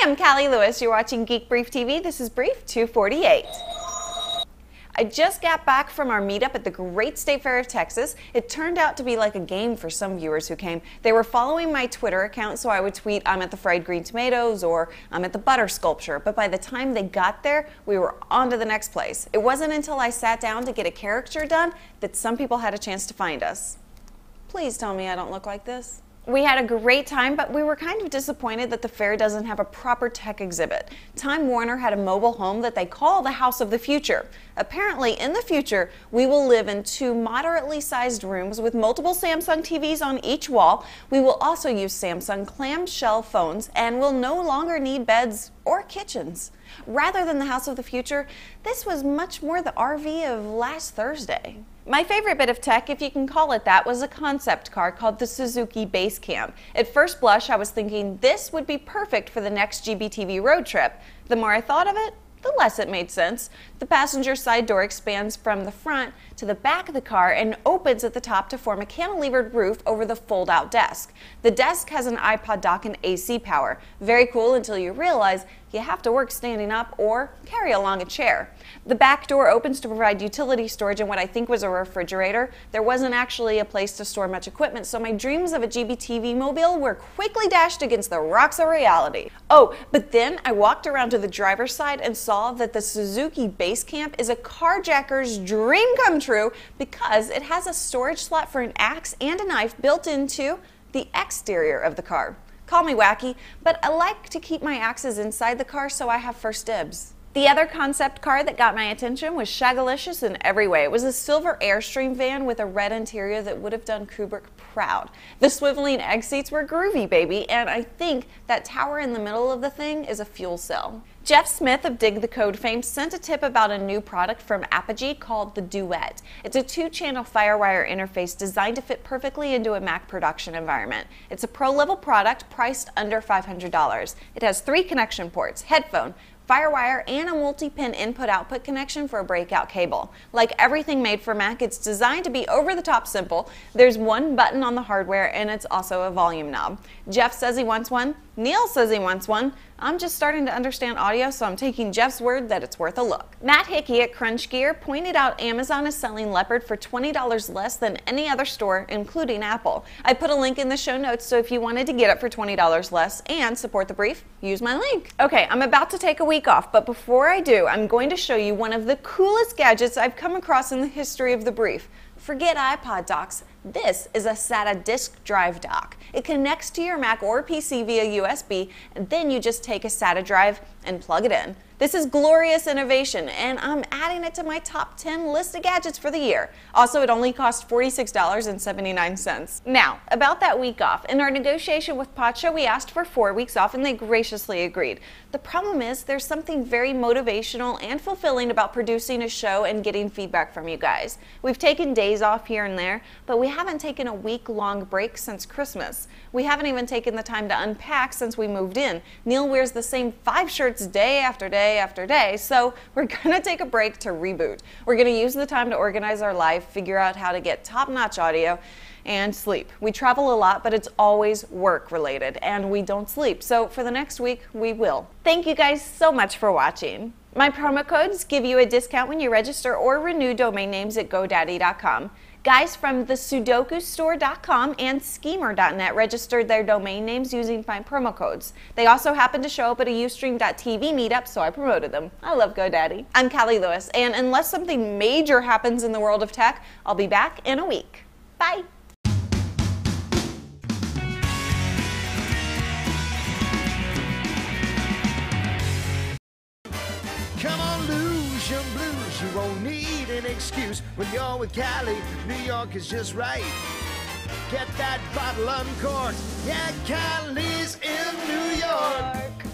I'm Callie Lewis. You're watching Geek Brief TV. This is Brief 248. I just got back from our meetup at the Great State Fair of Texas. It turned out to be like a game for some viewers who came. They were following my Twitter account, so I would tweet, I'm at the fried green tomatoes, or I'm at the butter sculpture. But by the time they got there, we were on to the next place. It wasn't until I sat down to get a caricature done that some people had a chance to find us. Please tell me I don't look like this. We had a great time, but we were kind of disappointed that the fair doesn't have a proper tech exhibit. Time Warner had a mobile home that they call the House of the Future. Apparently, in the future, we will live in 2 moderately sized rooms with multiple Samsung TVs on each wall. We will also use Samsung clamshell phones and will no longer need beds or kitchens. Rather than the House of the Future, this was much more the RV of last Thursday. My favorite bit of tech, if you can call it that, was a concept car called the Suzuki Basecamp. At first blush, I was thinking this would be perfect for the next GBTV road trip. The more I thought of it, the less it made sense. The passenger side door expands from the front to the back of the car and opens at the top to form a cantilevered roof over the fold-out desk. The desk has an iPod dock and AC power. Very cool until you realize you have to work standing up or carry along a chair. The back door opens to provide utility storage in what I think was a refrigerator. There wasn't actually a place to store much equipment, so my dreams of a GBTV mobile were quickly dashed against the rocks of reality. Oh, but then I walked around to the driver's side and saw that the Suzuki Basecamp is a carjacker's dream come true because it has a storage slot for an axe and a knife built into the exterior of the car. Call me wacky, but I like to keep my axes inside the car so I have first dibs. The other concept car that got my attention was shagalicious in every way. It was a silver Airstream van with a red interior that would have done Kubrick proud. The swiveling egg seats were groovy, baby, and I think that tower in the middle of the thing is a fuel cell. Jeff Smith of Dig the Code fame sent a tip about a new product from Apogee called the Duet. It's a 2-channel FireWire interface designed to fit perfectly into a Mac production environment. It's a pro-level product priced under $500. It has 3 connection ports, headphone, FireWire, and a multi-pin input-output connection for a breakout cable. Like everything made for Mac, it's designed to be over-the-top simple. There's 1 button on the hardware, and it's also a volume knob. Jeff says he wants one. Neil says he wants one. I'm just starting to understand audio, so I'm taking Jeff's word that it's worth a look. Matt Hickey at Crunch Gear pointed out Amazon is selling Leopard for $20 less than any other store, including Apple. I put a link in the show notes, so if you wanted to get it for $20 less and support the brief, use my link. Okay, I'm about to take a week off, but before I do, I'm going to show you one of the coolest gadgets I've come across in the history of the brief. Forget iPod docks. This is a SATA disk drive dock. It connects to your Mac or PC via USB, and then you just take a SATA drive and plug it in. This is glorious innovation, and I'm adding it to my top 10 list of gadgets for the year. Also, it only cost $46.79. Now, about that week off. In our negotiation with Pacha, we asked for 4 weeks off, and they graciously agreed. The problem is there's something very motivational and fulfilling about producing a show and getting feedback from you guys. We've taken days off here and there, but we haven't taken a week-long break since Christmas. We haven't even taken the time to unpack since we moved in. Neil wears the same 5 shirts day after day after day, so we're gonna take a break to reboot. We're gonna use the time to organize our life, figure out how to get top-notch audio, and sleep. We travel a lot, but it's always work-related, and we don't sleep, so for the next week, we will. Thank you guys so much for watching. My promo codes give you a discount when you register or renew domain names at GoDaddy.com. Guys from the SudokuStore.com and Schemer.net registered their domain names using my promo codes. They also happened to show up at a Ustream.tv meetup, so I promoted them. I love GoDaddy. I'm Callie Lewis, and unless something major happens in the world of tech, I'll be back in a week. Bye! Come on, lose your blues. You won't need an excuse when you're with Callie. New York is just right. Get that bottle uncorked. Yeah, Callie's in New York.